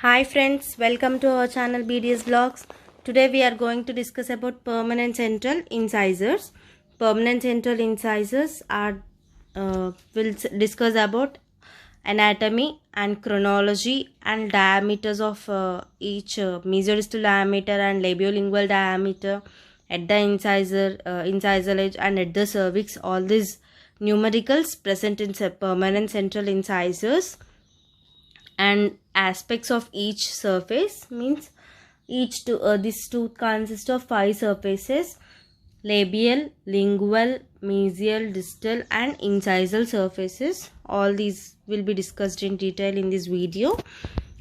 Hi friends, welcome to our channel BDS Vlogs. Today we are going to discuss about permanent central incisors. Permanent central incisors are will discuss about anatomy and chronology and diameters of each mesodistal diameter and labiolingual diameter at the incisal edge and at the cervix. All these numericals present in permanent central incisors and aspects of each surface means this tooth consists of 5 surfaces: labial, lingual, mesial, distal and incisal surfaces. All these will be discussed in detail in this video.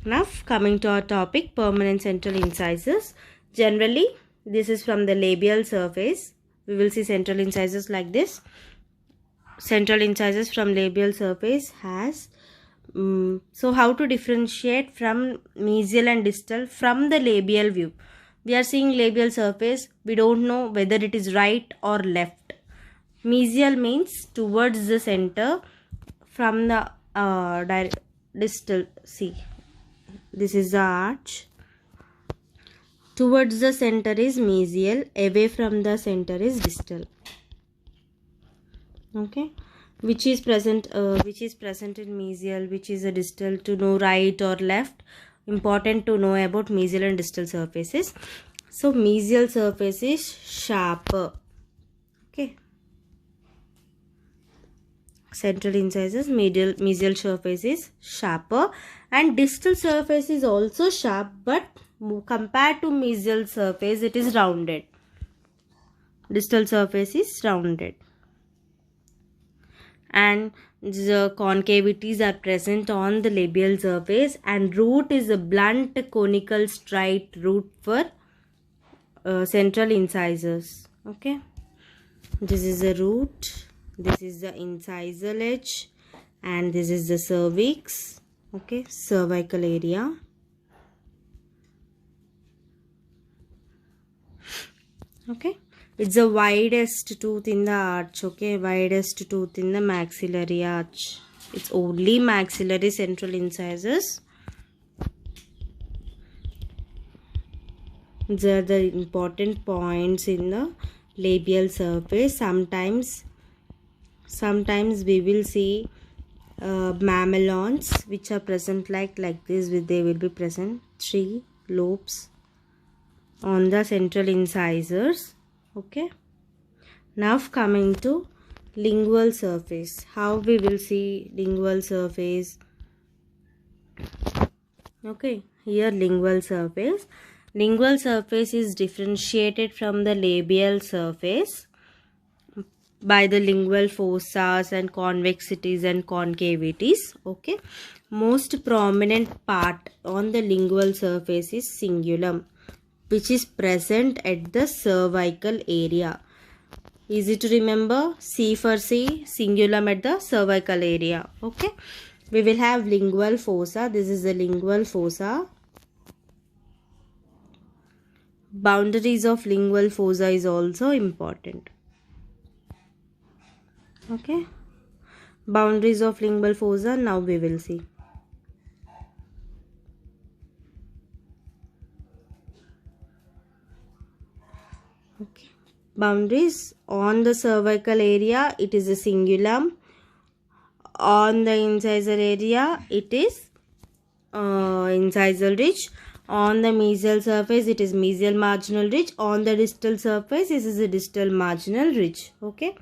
Now coming to our topic, permanent central incisors. Generally this is from the labial surface. We will see central incisors like this. Central incisors from labial surface has so how to differentiate from mesial and distal from the labial view? We are seeing labial surface, we don't know whether it is right or left. Mesial means towards the center, from the distal. See, this is the arch. Towards the center is mesial, away from the center is distal. Okay, which is present in mesial, which is a distal, to know right or left. Important to know about mesial and distal surfaces. So mesial surface is sharper. Okay, central incisors, mesial surface is sharper and distal surface is also sharp, but compared to mesial surface it is rounded. Distal surface is rounded. And the concavities are present on the labial surface, and root is a blunt conical straight root for central incisors. Okay, this is the root, this is the incisal edge, and this is the cervix. Okay, cervical area. Okay, it's the widest tooth in the arch. Okay, widest tooth in the maxillary arch. It's only maxillary central incisors. These are the important points in the labial surface. Sometimes we will see mamelons which are present like this. They will be present 3 lobes on the central incisors. Okay, now coming to lingual surface. How we will see lingual surface? Okay, here lingual surface. Lingual surface is differentiated from the labial surface by the lingual fossas and convexities and concavities. Okay, most prominent part on the lingual surface is cingulum, which is present at the cervical area. Easy to remember, C for C, cingulum at the cervical area. Okay, we will have lingual fossa. This is the lingual fossa. Boundaries of lingual fossa is also important. Okay, boundaries of lingual fossa, now we will see. Okay, boundaries on the cervical area, it is a cingulum. On the incisor area, it is incisal ridge. On the mesial surface, it is mesial marginal ridge. On the distal surface, this is a distal marginal ridge. Okay,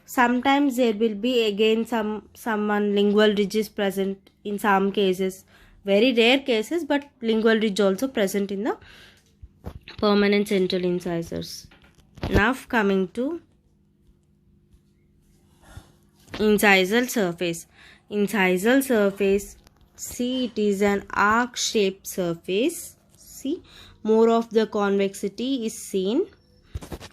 sometimes there will be again someone lingual ridge is present in some cases, very rare cases, but lingual ridge also present in the permanent central incisors. Now coming to incisal surface. Incisal surface, see, it is an arc shaped surface. See, more of the convexity is seen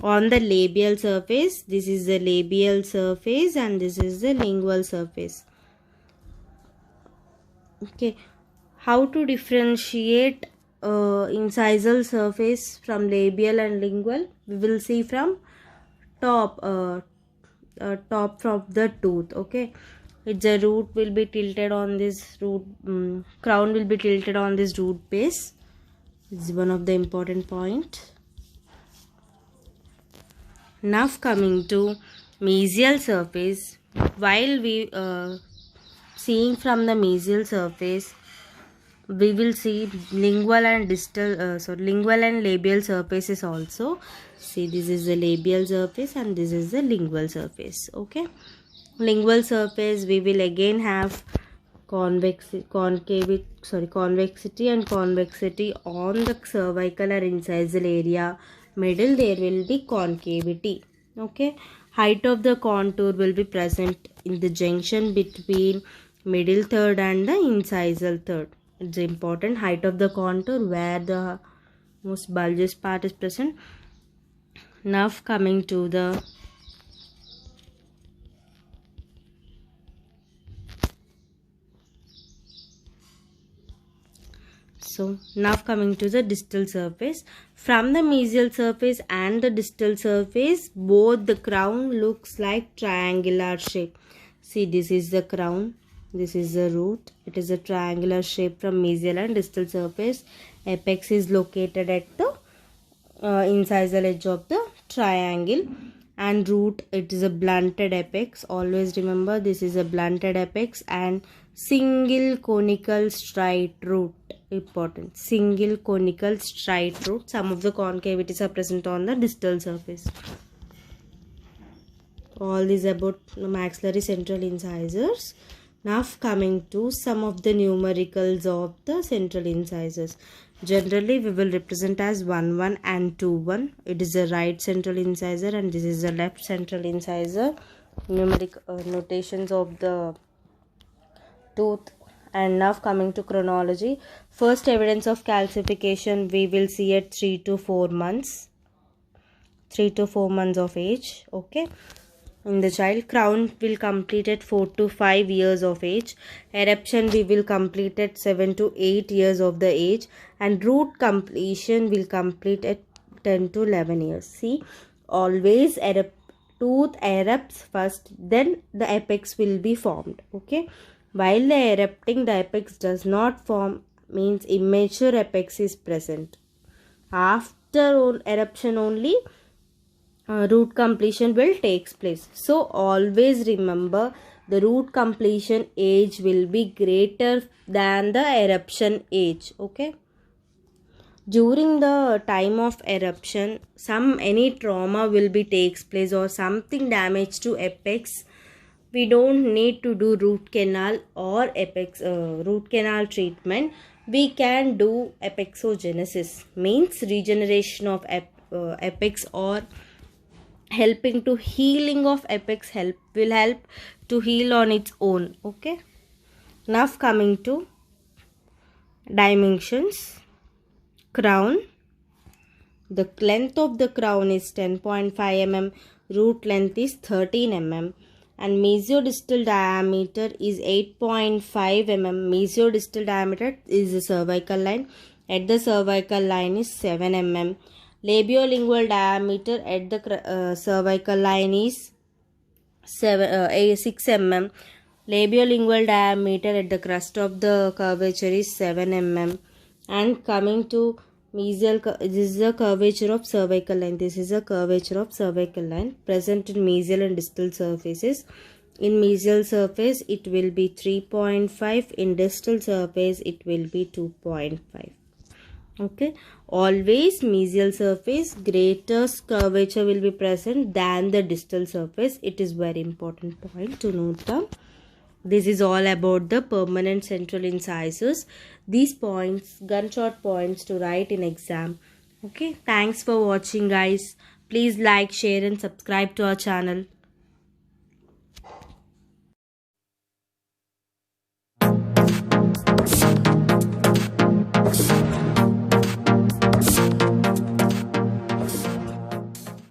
on the labial surface. This is the labial surface and this is the lingual surface. Okay, how to differentiate incisal surface from labial and lingual? We will see from top from the tooth. Okay, It's a root will be tilted on this root, crown will be tilted on this root base. This is one of the important point. Now coming to mesial surface. While we seeing from the mesial surface, we will see lingual and lingual and labial surfaces also. See, this is the labial surface and this is the lingual surface. Okay, lingual surface we will again have convexity and convexity on the cervical or incisal area. Middle there will be concavity. Okay, height of the contour will be present in the junction between middle third and the incisal third. It's important, height of the contour where the most bulbous part is present. Now coming to the distal surface. From the mesial surface and the distal surface, both the crown looks like triangular shape. See, this is the crown, this is the root. It is a triangular shape from mesial and distal surface. Apex is located at the incisal edge of the triangle, and root, it is a blunted apex. Always remember, this is a blunted apex and single conical striate root. Important, single conical striate root. Some of the concavities are present on the distal surface. All this about maxillary central incisors. Now coming to some of the numericals of the central incisors. Generally we will represent as 1 1 and 2 1. It is the right central incisor and this is the left central incisor. Numeric notations of the tooth. And now coming to chronology. First evidence of calcification we will see at 3 to 4 months. 3 to 4 months of age. Okay. In the child, crown will complete at 4 to 5 years of age. Eruption we will complete at 7 to 8 years of the age, and root completion will complete at 10 to 11 years. See, always tooth erupts first, then the apex will be formed. Okay, while the erupting, the apex does not form, means immature apex is present. After eruption only root completion will takes place. So always remember, the root completion age will be greater than the eruption age. Okay, during the time of eruption, any trauma will be takes place or something damage to apex. We don't need to do root canal or apex root canal treatment. We can do apexogenesis, means regeneration of apex, or helping to healing of apex will help to heal on its own. Okay, now coming to dimensions. Crown, the length of the crown is 10.5 mm, root length is 13 mm, and mesiodistal diameter is 8.5 mm. Mesiodistal diameter is the cervical line. At the cervical line is 7 mm. Labiolingual diameter at the cervical line is 6 mm. Labiolingual diameter at the crest of the curvature is 7 mm. And coming to mesial, this is the curvature of cervical line. This is a curvature of cervical line present in mesial and distal surfaces. In mesial surface it will be 3.5. In distal surface it will be 2.5. Okay, always mesial surface greater curvature will be present than the distal surface. It is very important point to note down. This is all about the permanent central incisors. These points, gunshot points to write in exam. Okay, thanks for watching guys. Please like, share and subscribe to our channel.